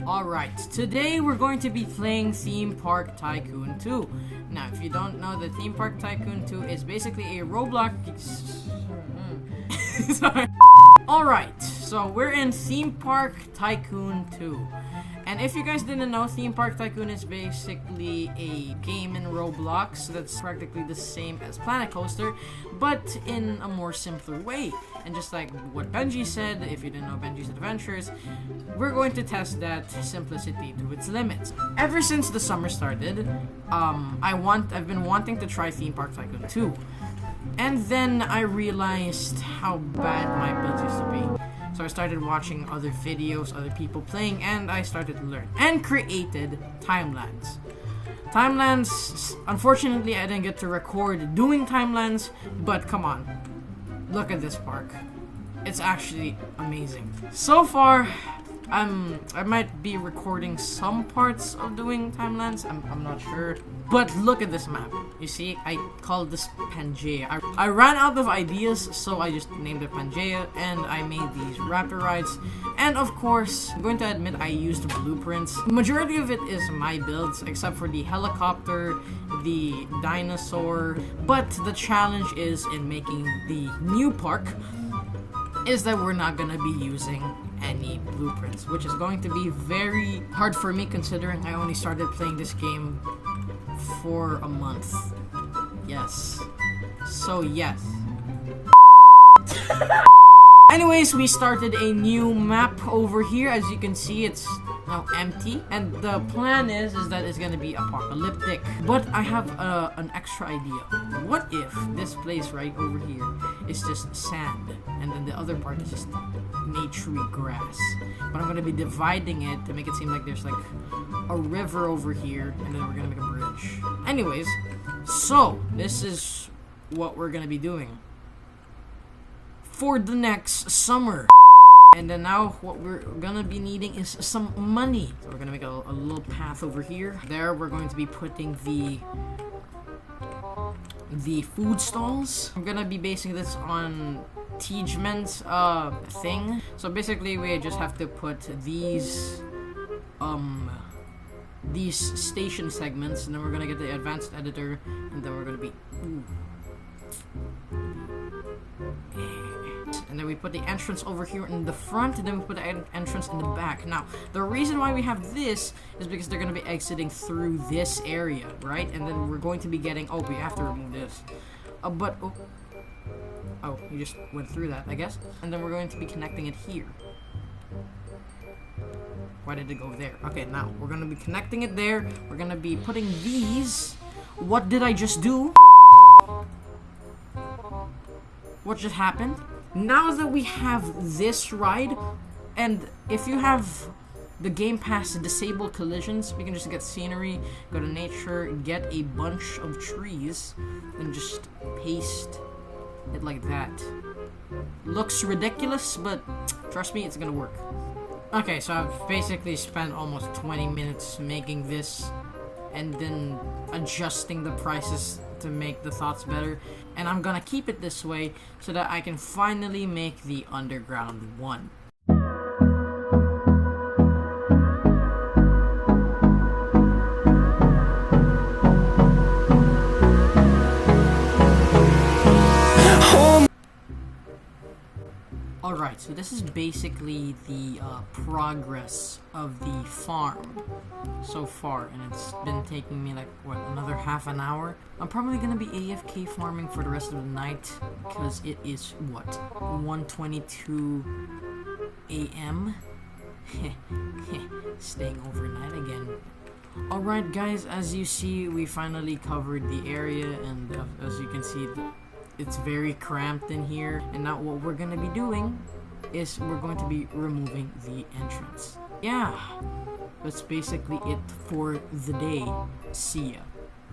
Alright, today we're going to be playing Theme Park Tycoon 2. Now, if you don't know, the Theme Park Tycoon 2 is basically a Roblox... Sorry. Alright, so we're in Theme Park Tycoon 2. And if you guys didn't know, Theme Park Tycoon is basically a game in Roblox that's practically the same as Planet Coaster, but in a more simpler way. And just like what Benji said, if you didn't know Benji's Adventures, we're going to test that simplicity to its limits. Ever since the summer started, I've been wanting to try Theme Park Tycoon 2. And then I realized how bad my builds used to be. So I started watching other videos, other people playing, and I started to learn. And created Timelands. Timelands, unfortunately I didn't get to record doing Timelands, but come on. Look at this park. It's actually amazing. So far, I might be recording some parts of doing Timelands, I'm not sure. But look at this map. You see, I called this Pangea. I ran out of ideas, so I just named it Pangea, and I made these raptor rides. And of course, I'm going to admit I used blueprints. The majority of it is my builds, except for the helicopter, the dinosaur. But the challenge is in making the new park is that we're not gonna be using any blueprints, which is going to be very hard for me considering I only started playing this game for a month. Yes. So yes. Anyways, we started a new map over here. As you can see, it's now empty, and the plan is that it's gonna be apocalyptic. But I have an extra idea. What if this place right over here is just sand, and then the other part is just naturey grass? But I'm gonna be dividing it to make it seem like there's like a river over here, and then we're gonna make a bridge. Anyways, so this is what we're gonna be doing for the next summer. And then now what we're gonna be needing is some money. So we're gonna make a little path over here. There we're going to be putting the food stalls. I'm gonna be basing this on Teachman's thing. So basically we just have to put these station segments, and then we're gonna get the advanced editor, and then we're gonna be and then we put the entrance over here in the front, and then we put the entrance in the back. Now, the reason why we have this is because they're going to be exiting through this area, right? And then we're going to be getting... Oh, we have to remove this. Oh, you just went through that, I guess. And then we're going to be connecting it here. Why did it go there? Okay, now, we're going to be connecting it there. We're going to be putting these... What did I just do? What just happened? Now that we have this ride, and if you have the Game Pass Disable Collisions, we can just get scenery, go to nature, get a bunch of trees, and just paste it like that. Looks ridiculous, but trust me, it's gonna work. Okay, so I've basically spent almost 20 minutes making this, and then adjusting the prices to make the thoughts better, and I'm gonna keep it this way so that I can finally make the underground one. Alright, so this is basically the progress of the farm so far, and it's been taking me like, what, another half an hour? I'm probably gonna be AFK farming for the rest of the night, because it is, what, 1:22 a.m.? Staying overnight again. Alright guys, as you see, we finally covered the area, and as you can see, it's very cramped in here. And now what we're gonna be doing is we're going to be removing the entrance. Yeah, that's basically it for the day. See ya.